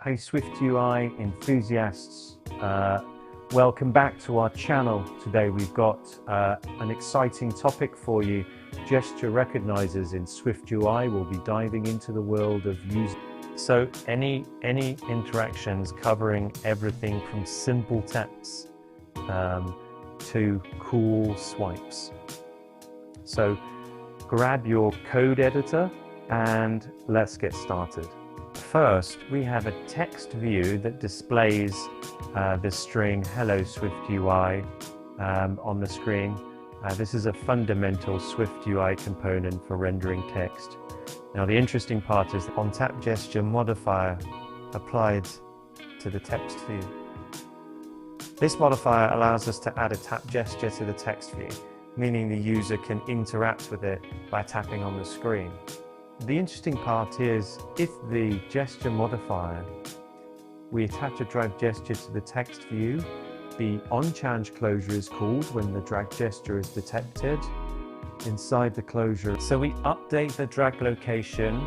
Hey SwiftUI enthusiasts, welcome back to our channel. Today we've got an exciting topic for you, gesture recognizers in SwiftUI. We'll be diving into the world of using. So any interactions covering everything from simple taps to cool swipes. So grab your code editor and let's get started. First, we have a text view that displays the string "Hello SwiftUI" on the screen. This is a fundamental SwiftUI component for rendering text. Now, the interesting part is the on-tap gesture modifier applied to the text view. This modifier allows us to add a tap gesture to the text view, meaning the user can interact with it by tapping on the screen. The interesting part is, if the gesture modifier, we attach a drag gesture to the text view, the on-change closure is called when the drag gesture is detected inside the closure. So we update the drag location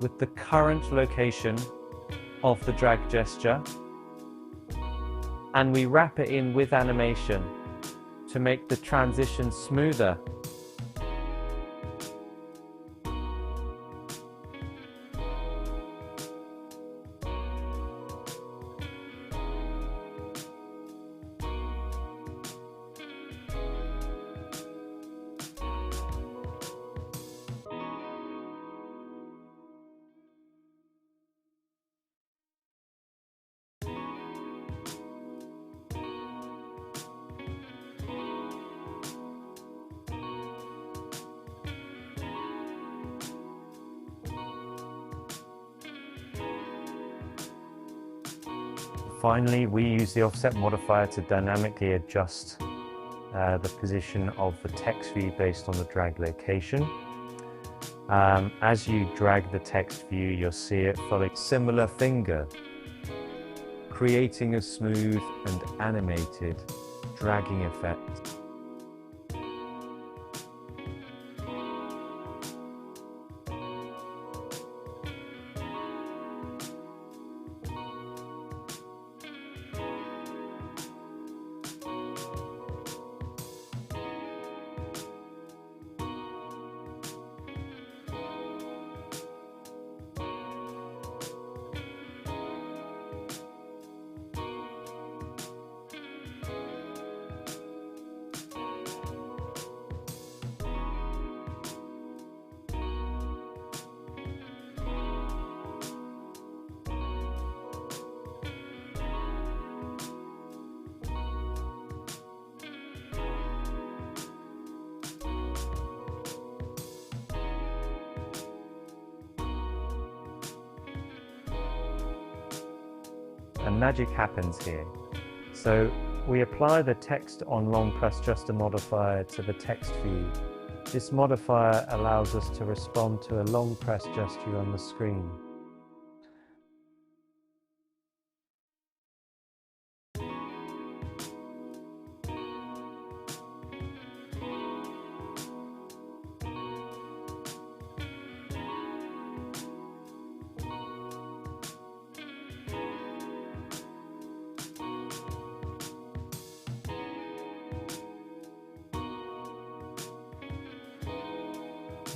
with the current location of the drag gesture, and we wrap it in with animation to make the transition smoother. Finally, we use the offset modifier to dynamically adjust the position of the text view based on the drag location. As you drag the text view, you'll see it following similar finger, creating a smooth and animated dragging effect. And magic happens here. So we apply the text on long press gesture modifier to the text view. This modifier allows us to respond to a long press gesture on the screen.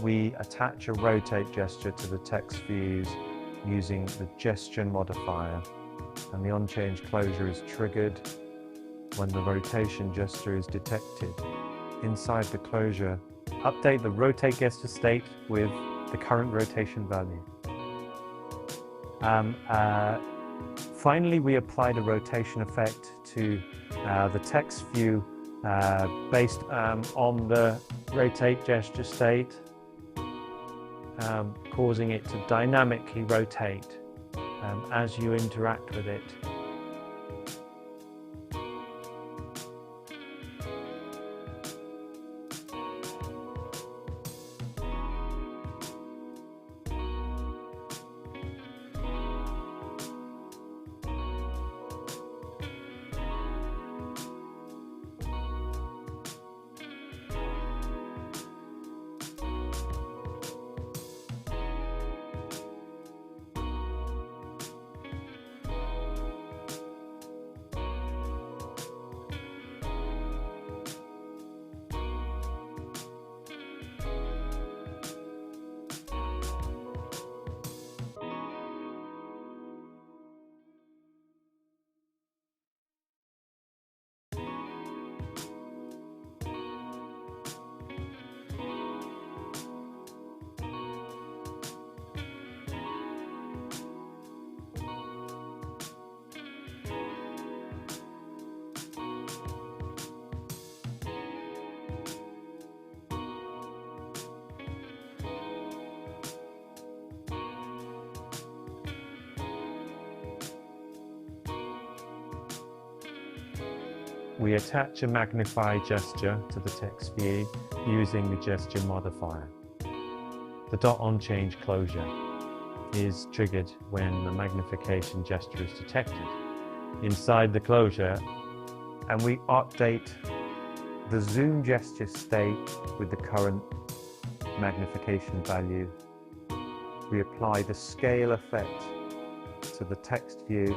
We attach a rotate gesture to the text views using the gesture modifier, and the on-change closure is triggered when the rotation gesture is detected. Inside the closure, update the rotate gesture state with the current rotation value. Finally, we apply the rotation effect to the text view based on the rotate gesture state, causing it to dynamically rotate as you interact with it. we attach a magnify gesture to the text view using the gesture modifier. The dot on change closure is triggered when the magnification gesture is detected inside the closure, and we update the zoom gesture state with the current magnification value. We apply the scale effect to the text view